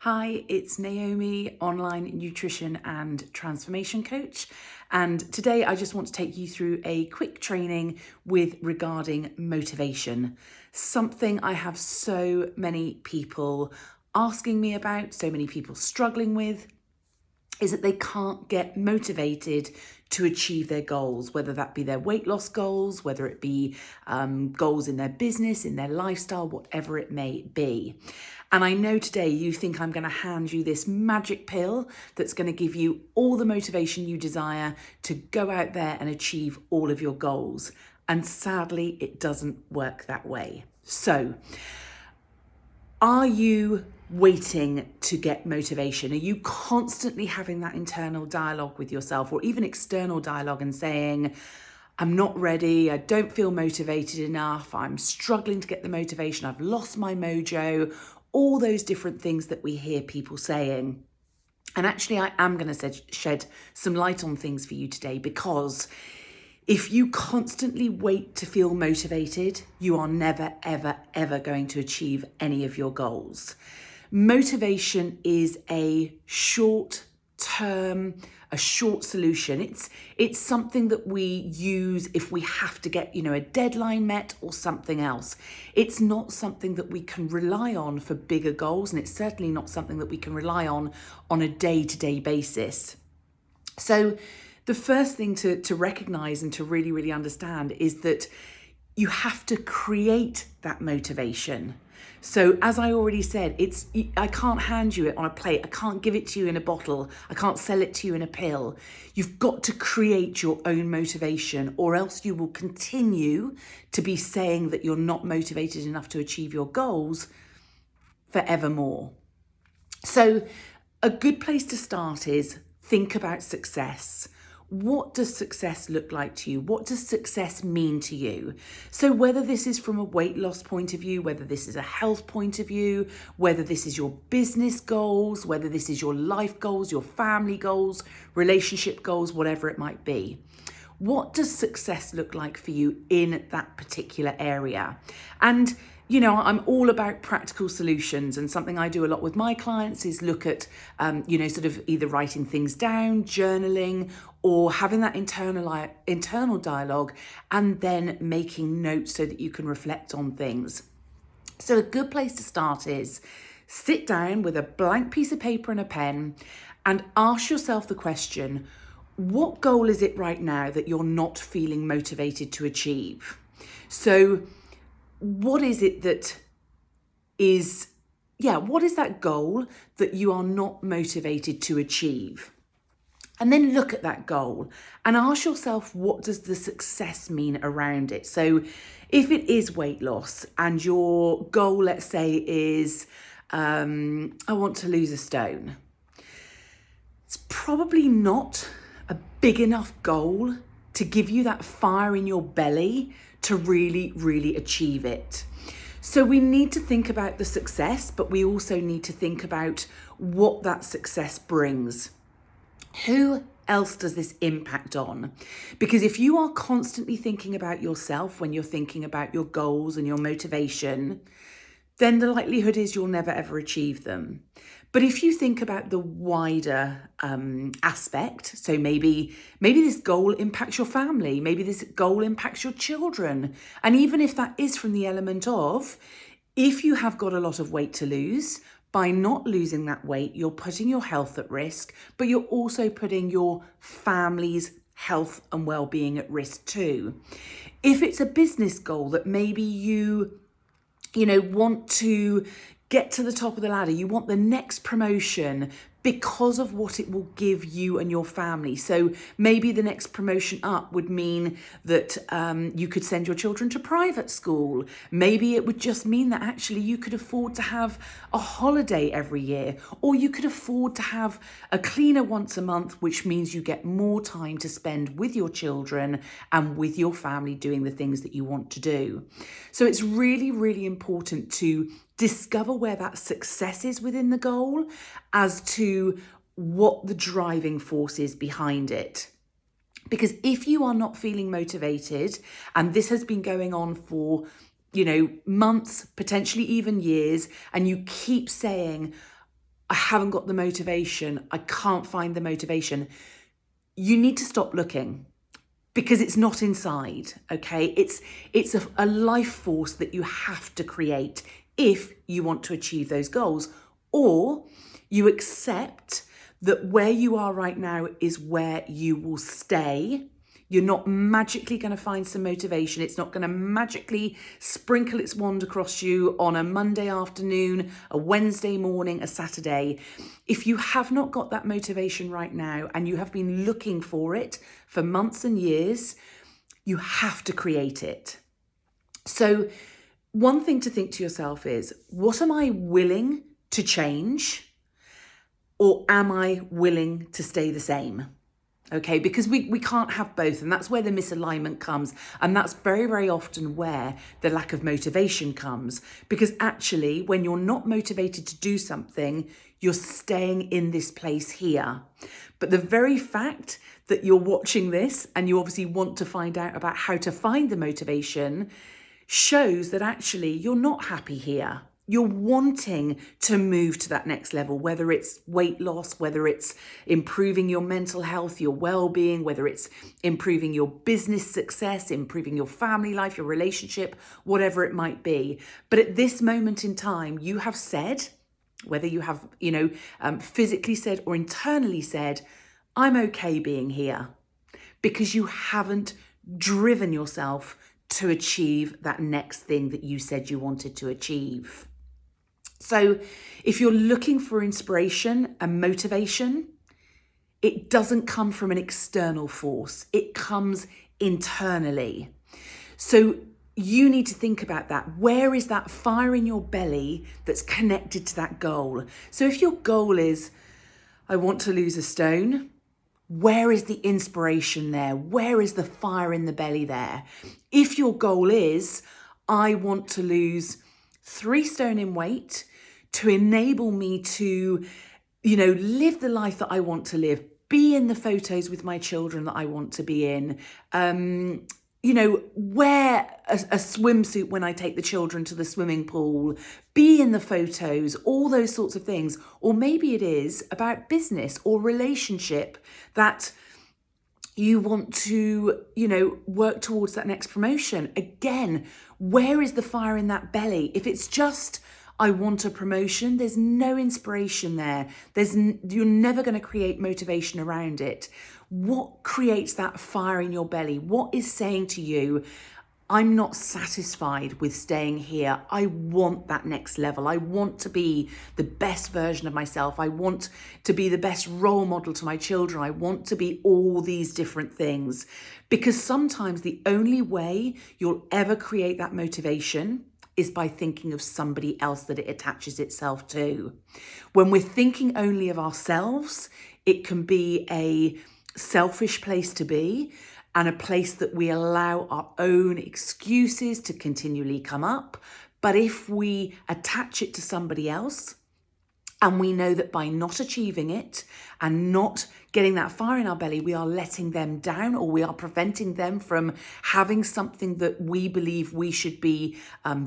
Hi, it's Naomi, online nutrition and transformation coach. And today I just want to take you through a quick training with regarding motivation. Something I have so many people asking me about, so many people struggling with, is that they can't get motivated to achieve their goals, whether that be their weight loss goals, whether it be goals in their business, in their lifestyle, whatever it may be. And I know today you think I'm going to hand you this magic pill that's going to give you all the motivation you desire to go out there and achieve all of your goals. And sadly, it doesn't work that way. So, are you waiting to get motivation? Are you constantly having that internal dialogue with yourself or even external dialogue and saying, I'm not ready, I don't feel motivated enough, I'm struggling to get the motivation, I've lost my mojo, all those different things that we hear people saying? And actually, I am going to shed some light on things for you today, because if you constantly wait to feel motivated, you are never, ever, ever going to achieve any of your goals. Motivation is a short solution. It's something that we use if we have to get, a deadline met or something else. It's not something that we can rely on for bigger goals, and it's certainly not something that we can rely on a day-to-day basis. So the first thing to recognize and to really, really understand is that you have to create that motivation. So as I already said, I can't hand you it on a plate. I can't give it to you in a bottle. I can't sell it to you in a pill. You've got to create your own motivation, or else you will continue to be saying that you're not motivated enough to achieve your goals forevermore. So a good place to start is think about success. What does success look like to you? What does success mean to you? So whether this is from a weight loss point of view, whether this is a health point of view, whether this is your business goals, whether this is your life goals, your family goals, relationship goals, whatever it might be. What does success look like for you in that particular area? And I'm all about practical solutions, and something I do a lot with my clients is look at, sort of either writing things down, journaling, or having that internal dialogue, and then making notes so that you can reflect on things. So a good place to start is sit down with a blank piece of paper and a pen and ask yourself the question, what goal is it right now that you're not feeling motivated to achieve? So what is it what is that goal that you are not motivated to achieve? And then look at that goal and ask yourself, what does the success mean around it? So if it is weight loss and your goal, let's say, is, I want to lose a stone, it's probably not a big enough goal to give you that fire in your belly to really, really achieve it. So we need to think about the success, but we also need to think about what that success brings. Who else does this impact on? Because if you are constantly thinking about yourself when you're thinking about your goals and your motivation, then the likelihood is you'll never ever achieve them. But if you think about the wider aspect, so maybe this goal impacts your family, maybe this goal impacts your children, and even if that is from the element of, if you have got a lot of weight to lose, by not losing that weight, you're putting your health at risk, but you're also putting your family's health and well-being at risk too. If it's a business goal that maybe you want to get to the top of the ladder, you want the next promotion because of what it will give you and your family. So maybe the next promotion up would mean that you could send your children to private school. Maybe it would just mean that actually you could afford to have a holiday every year, or you could afford to have a cleaner once a month, which means you get more time to spend with your children and with your family doing the things that you want to do. So it's really, really important to discover where that success is within the goal as to what the driving force is behind it. Because if you are not feeling motivated, and this has been going on for, months, potentially even years, and you keep saying, I haven't got the motivation, I can't find the motivation, you need to stop looking, because it's not inside, okay? It's a life force that you have to create if you want to achieve those goals, or you accept that where you are right now is where you will stay. You're not magically going to find some motivation. It's not going to magically sprinkle its wand across you on a Monday afternoon, a Wednesday morning, a Saturday. If you have not got that motivation right now and you have been looking for it for months and years, you have to create it. So one thing to think to yourself is, what am I willing to change, or am I willing to stay the same? Okay, because we can't have both, and that's where the misalignment comes, and that's very, very often where the lack of motivation comes, because actually when you're not motivated to do something, you're staying in this place here. But the very fact that you're watching this and you obviously want to find out about how to find the motivation shows that actually you're not happy here. You're wanting to move to that next level, whether it's weight loss, whether it's improving your mental health, your well-being, whether it's improving your business success, improving your family life, your relationship, whatever it might be. But at this moment in time, you have said, whether you have, physically said or internally said, I'm okay being here, because you haven't driven yourself to achieve that next thing that you said you wanted to achieve. So if you're looking for inspiration and motivation, it doesn't come from an external force. It comes internally. So you need to think about that. Where is that fire in your belly that's connected to that goal? So if your goal is, I want to lose a stone, where is the inspiration there? Where is the fire in the belly there? If your goal is, I want to lose 3 stone in weight to enable me to, live the life that I want to live, be in the photos with my children that I want to be in, wear a swimsuit when I take the children to the swimming pool, be in the photos, all those sorts of things. Or maybe it is about business or relationship that you want to, work towards that next promotion. Again, where is the fire in that belly? If it's just, I want a promotion, there's no inspiration there. You're never going to create motivation around it. What creates that fire in your belly? What is saying to you, I'm not satisfied with staying here. I want that next level. I want to be the best version of myself. I want to be the best role model to my children. I want to be all these different things. Because sometimes the only way you'll ever create that motivation is by thinking of somebody else that it attaches itself to. When we're thinking only of ourselves, it can be a selfish place to be, and a place that we allow our own excuses to continually come up. But if we attach it to somebody else, and we know that by not achieving it and not getting that fire in our belly, we are letting them down, or we are preventing them from having something that we believe we should be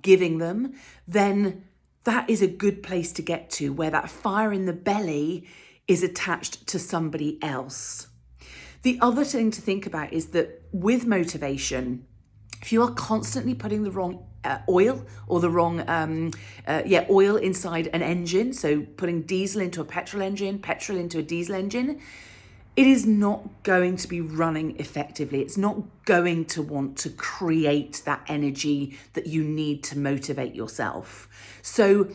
giving them, then that is a good place to get to, where that fire in the belly is attached to somebody else. The other thing to think about is that with motivation, if you are constantly putting the wrong oil or the wrong oil inside an engine, so putting diesel into a petrol engine, petrol into a diesel engine, it is not going to be running effectively. It's not going to want to create that energy that you need to motivate yourself. So,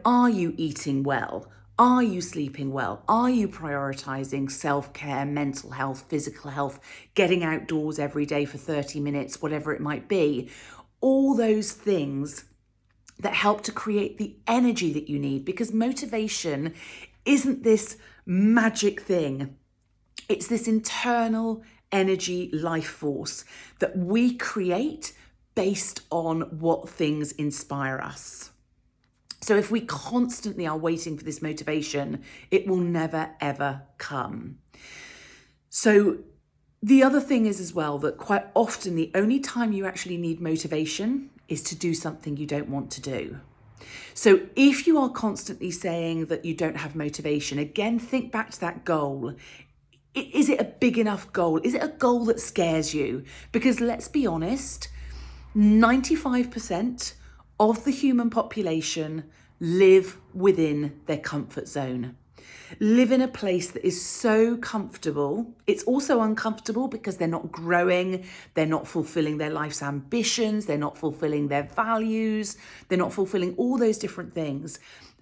are you eating well? Are you sleeping well? Are you prioritizing self-care, mental health, physical health, getting outdoors every day for 30 minutes, whatever it might be? All those things that help to create the energy that you need, because motivation isn't this magic thing. It's this internal energy life force that we create based on what things inspire us. So if we constantly are waiting for this motivation, it will never, ever come. So the other thing is as well that quite often the only time you actually need motivation is to do something you don't want to do. So if you are constantly saying that you don't have motivation, again, think back to that goal. Is it a big enough goal? Is it a goal that scares you? Because let's be honest, 95% of the human population live within their comfort zone. Live in a place that is so comfortable. It's also uncomfortable because they're not growing, they're not fulfilling their life's ambitions, they're not fulfilling their values, they're not fulfilling all those different things.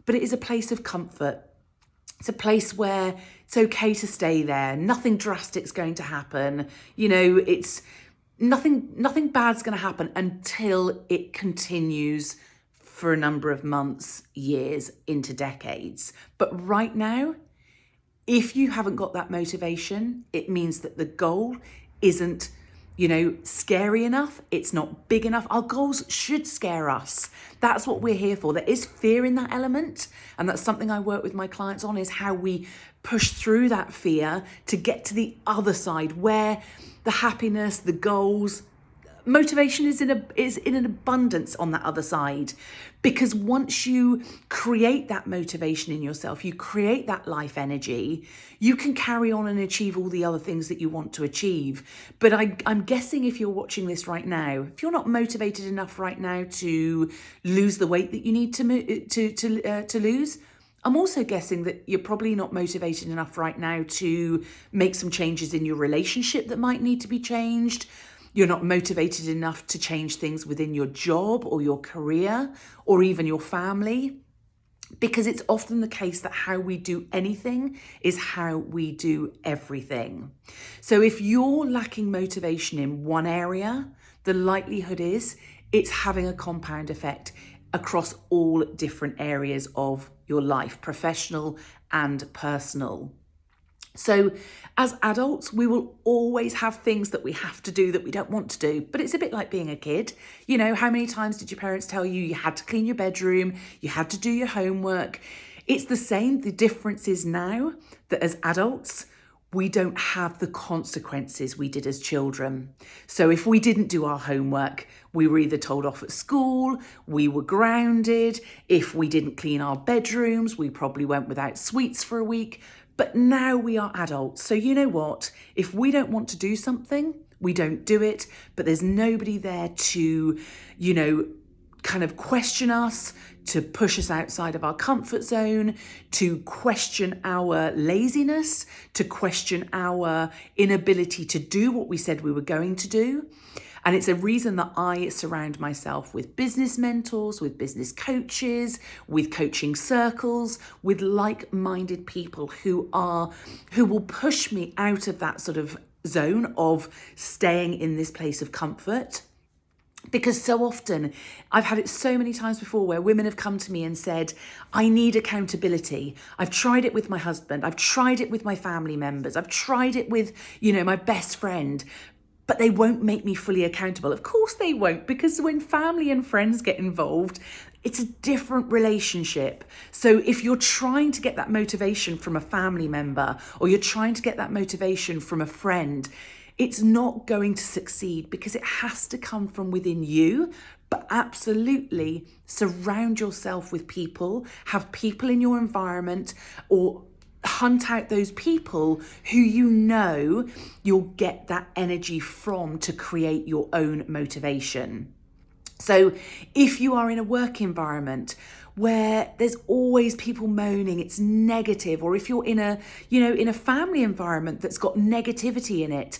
But it is a place of comfort. It's a place where it's okay to stay there. Nothing drastic's going to happen. It's nothing bad's going to happen until it continues for a number of months, years, into decades. But right now, if you haven't got that motivation, it means that the goal isn't, scary enough. It's not big enough. Our goals should scare us. That's what we're here for. There is fear in that element. And that's something I work with my clients on, is how we push through that fear to get to the other side where the happiness, the goals, motivation is in an abundance on that other side. Because once you create that motivation in yourself, you create that life energy, you can carry on and achieve all the other things that you want to achieve. But I'm guessing if you're watching this right now, if you're not motivated enough right now to lose the weight that you need to lose, I'm also guessing that you're probably not motivated enough right now to make some changes in your relationship that might need to be changed. You're not motivated enough to change things within your job or your career or even your family, because it's often the case that how we do anything is how we do everything. So if you're lacking motivation in one area, the likelihood is it's having a compound effect across all different areas of your life, professional and personal. So as adults, we will always have things that we have to do that we don't want to do. But it's a bit like being a kid. How many times did your parents tell you had to clean your bedroom, you had to do your homework? It's the same. The difference is now that as adults, we don't have the consequences we did as children. So if we didn't do our homework, we were either told off at school, we were grounded. If we didn't clean our bedrooms, we probably went without sweets for a week. But now we are adults. So you know what? If we don't want to do something, we don't do it. But there's nobody there to, kind of question us, to push us outside of our comfort zone, to question our laziness, to question our inability to do what we said we were going to do. And it's a reason that I surround myself with business mentors, with business coaches, with coaching circles, with like-minded people who will push me out of that sort of zone of staying in this place of comfort. Because so often, I've had it so many times before where women have come to me and said, I need accountability. I've tried it with my husband. I've tried it with my family members. I've tried it with, my best friend. But they won't make me fully accountable. Of course they won't, because when family and friends get involved, it's a different relationship. So if you're trying to get that motivation from a family member, or you're trying to get that motivation from a friend, it's not going to succeed, because it has to come from within you. But absolutely surround yourself with people, have people in your environment, or hunt out those people who you'll get that energy from to create your own motivation. So if you are in a work environment where there's always people moaning, it's negative, or if you're in a family environment that's got negativity in it,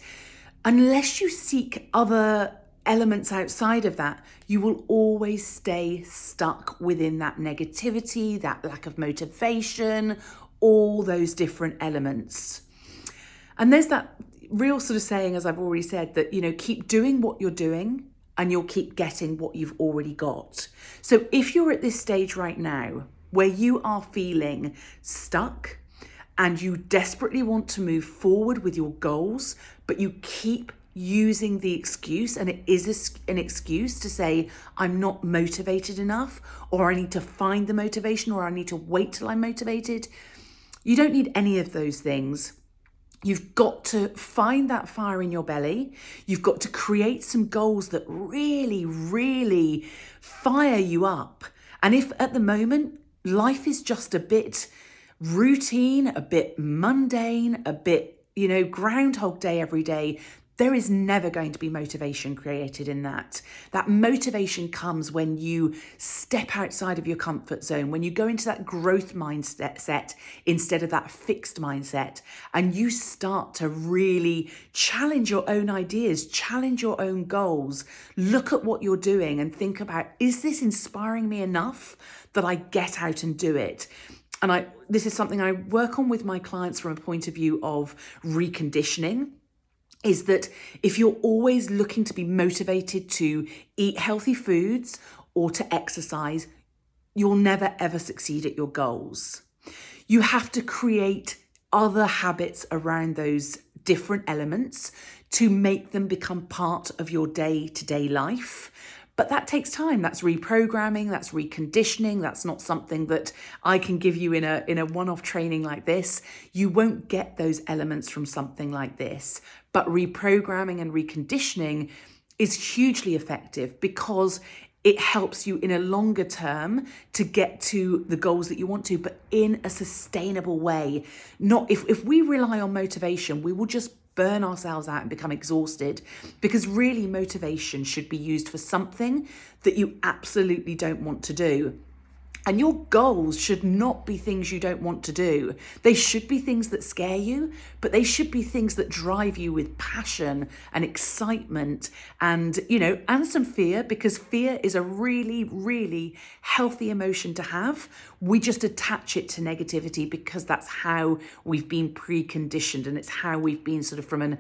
unless you seek other elements outside of that, you will always stay stuck within that negativity, that lack of motivation, all those different elements. And there's that real sort of saying, as I've already said, that, keep doing what you're doing and you'll keep getting what you've already got. So if you're at this stage right now where you are feeling stuck and you desperately want to move forward with your goals, but you keep using the excuse, and it is an excuse to say, I'm not motivated enough, or I need to find the motivation, or I need to wait till I'm motivated. You don't need any of those things. You've got to find that fire in your belly. You've got to create some goals that really, really fire you up And if at the moment life is just a bit routine, a bit mundane, a bit, Groundhog Day every day, there is never going to be motivation created in that. That motivation comes when you step outside of your comfort zone, when you go into that growth mindset instead of that fixed mindset, and you start to really challenge your own ideas, challenge your own goals, look at what you're doing and think about, is this inspiring me enough that I get out and do it? And this is something I work on with my clients from a point of view of reconditioning, is that if you're always looking to be motivated to eat healthy foods or to exercise, you'll never ever succeed at your goals. You have to create other habits around those different elements to make them become part of your day-to-day life. But that takes time. That's reprogramming, that's reconditioning. That's not something that I can give you in a one-off training like this. You won't get those elements from something like this. But reprogramming and reconditioning is hugely effective because it helps you in a longer term to get to the goals that you want to, but in a sustainable way. Not if we rely on motivation, we will just burn ourselves out and become exhausted, because really motivation should be used for something that you absolutely don't want to do. And your goals should not be things you don't want to do. They should be things that scare you, but they should be things that drive you with passion and excitement and, and some fear, because fear is a really, really healthy emotion to have. We just attach it to negativity because that's how we've been preconditioned, and it's how we've been sort of from an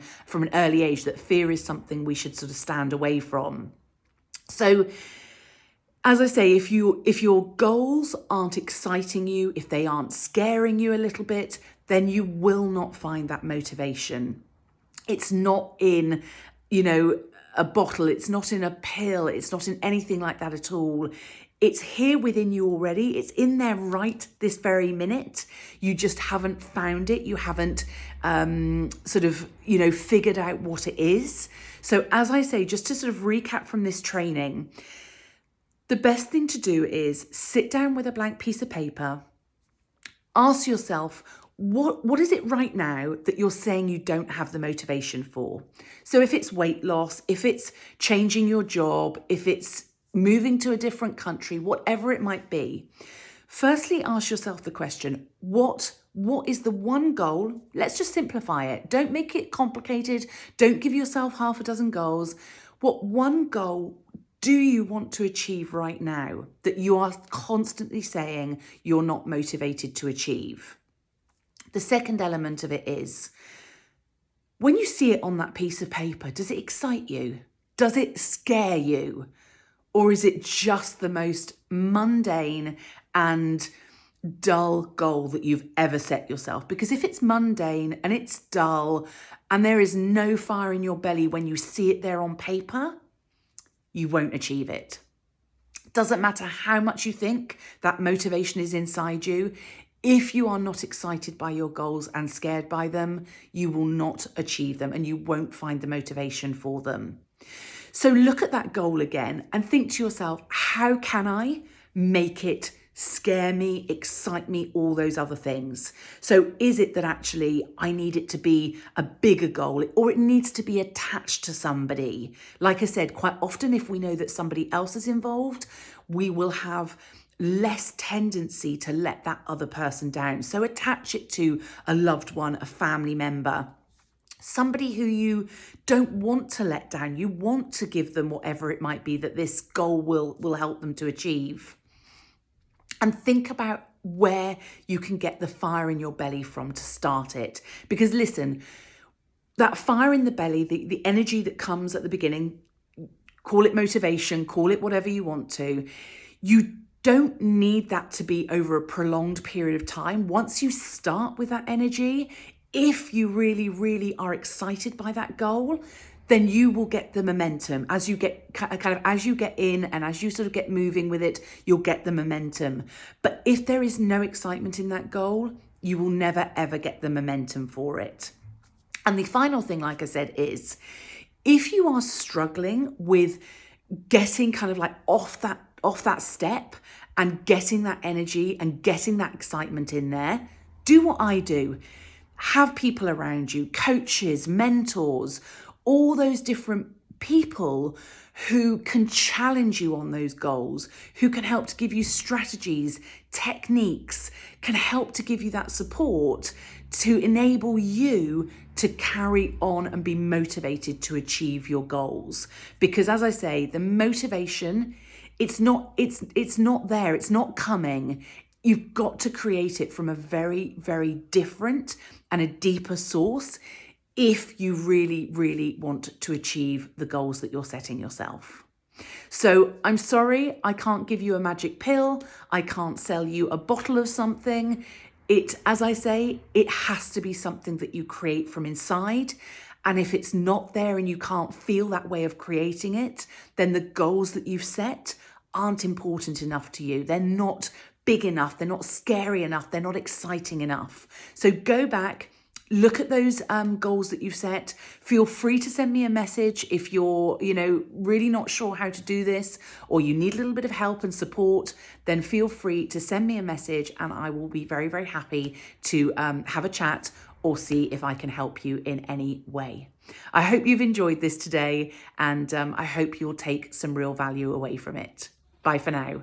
early age, that fear is something we should sort of stand away from. So, as I say, if your goals aren't exciting you, if they aren't scaring you a little bit, then you will not find that motivation. It's not in, a bottle. It's not in a pill. It's not in anything like that at all. It's here within you already. It's in there right this very minute. You just haven't found it. You haven't figured out what it is. So as I say, just to sort of recap from this training, the best thing to do is sit down with a blank piece of paper, ask yourself, what is it right now that you're saying you don't have the motivation for? So if it's weight loss, if it's changing your job, if it's moving to a different country, whatever it might be, firstly, ask yourself the question, what is the one goal? Let's just simplify it. Don't make it complicated. Don't give yourself half a dozen goals. What one goal do you want to achieve right now that you are constantly saying you're not motivated to achieve? The second element of it is, when you see it on that piece of paper, does it excite you? Does it scare you? Or is it just the most mundane and dull goal that you've ever set yourself? Because if it's mundane and it's dull and there is no fire in your belly when you see it there on paper, you won't achieve it. Doesn't matter how much you think that motivation is inside you. If you are not excited by your goals and scared by them, you will not achieve them and you won't find the motivation for them. So look at that goal again and think to yourself, how can I make it scare me, excite me, all those other things? So is it that actually I need it to be a bigger goal, or it needs to be attached to somebody? Like I said, quite often if we know that somebody else is involved, we will have less tendency to let that other person down. So attach it to a loved one, a family member, somebody who you don't want to let down. You want to give them whatever it might be that this goal will help them to achieve. And think about where you can get the fire in your belly from to start it. Because listen, that fire in the belly, the energy that comes at the beginning, call it motivation, call it whatever you want to, you don't need that to be over a prolonged period of time. Once you start with that energy, if you really, really are excited by that goal, then you will get the momentum. As you get as you get in and as you sort of get moving with it, you'll get the momentum. But if there is no excitement in that goal, you will never, ever get the momentum for it. And the final thing, like I said, is if you are struggling with getting kind of like off that step and getting that energy and getting that excitement in there, do what I do. Have people around you, coaches, mentors, all those different people who can challenge you on those goals, who can help to give you strategies, techniques, can help to give you that support to enable you to carry on and be motivated to achieve your goals. Because as I say, the motivation, it's not there, it's not coming. You've got to create it from a very, very different and a deeper source if you really, really want to achieve the goals that you're setting yourself. So I'm sorry, I can't give you a magic pill. I can't sell you a bottle of something. As I say, it has to be something that you create from inside. And if it's not there and you can't feel that way of creating it, then the goals that you've set aren't important enough to you. They're not big enough. They're not scary enough. They're not exciting enough. So go back, look at those goals that you've set. Feel free to send me a message if you're, really not sure how to do this, or you need a little bit of help and support, then feel free to send me a message and I will be very, very happy to have a chat or see if I can help you in any way. I hope you've enjoyed this today, and I hope you'll take some real value away from it. Bye for now.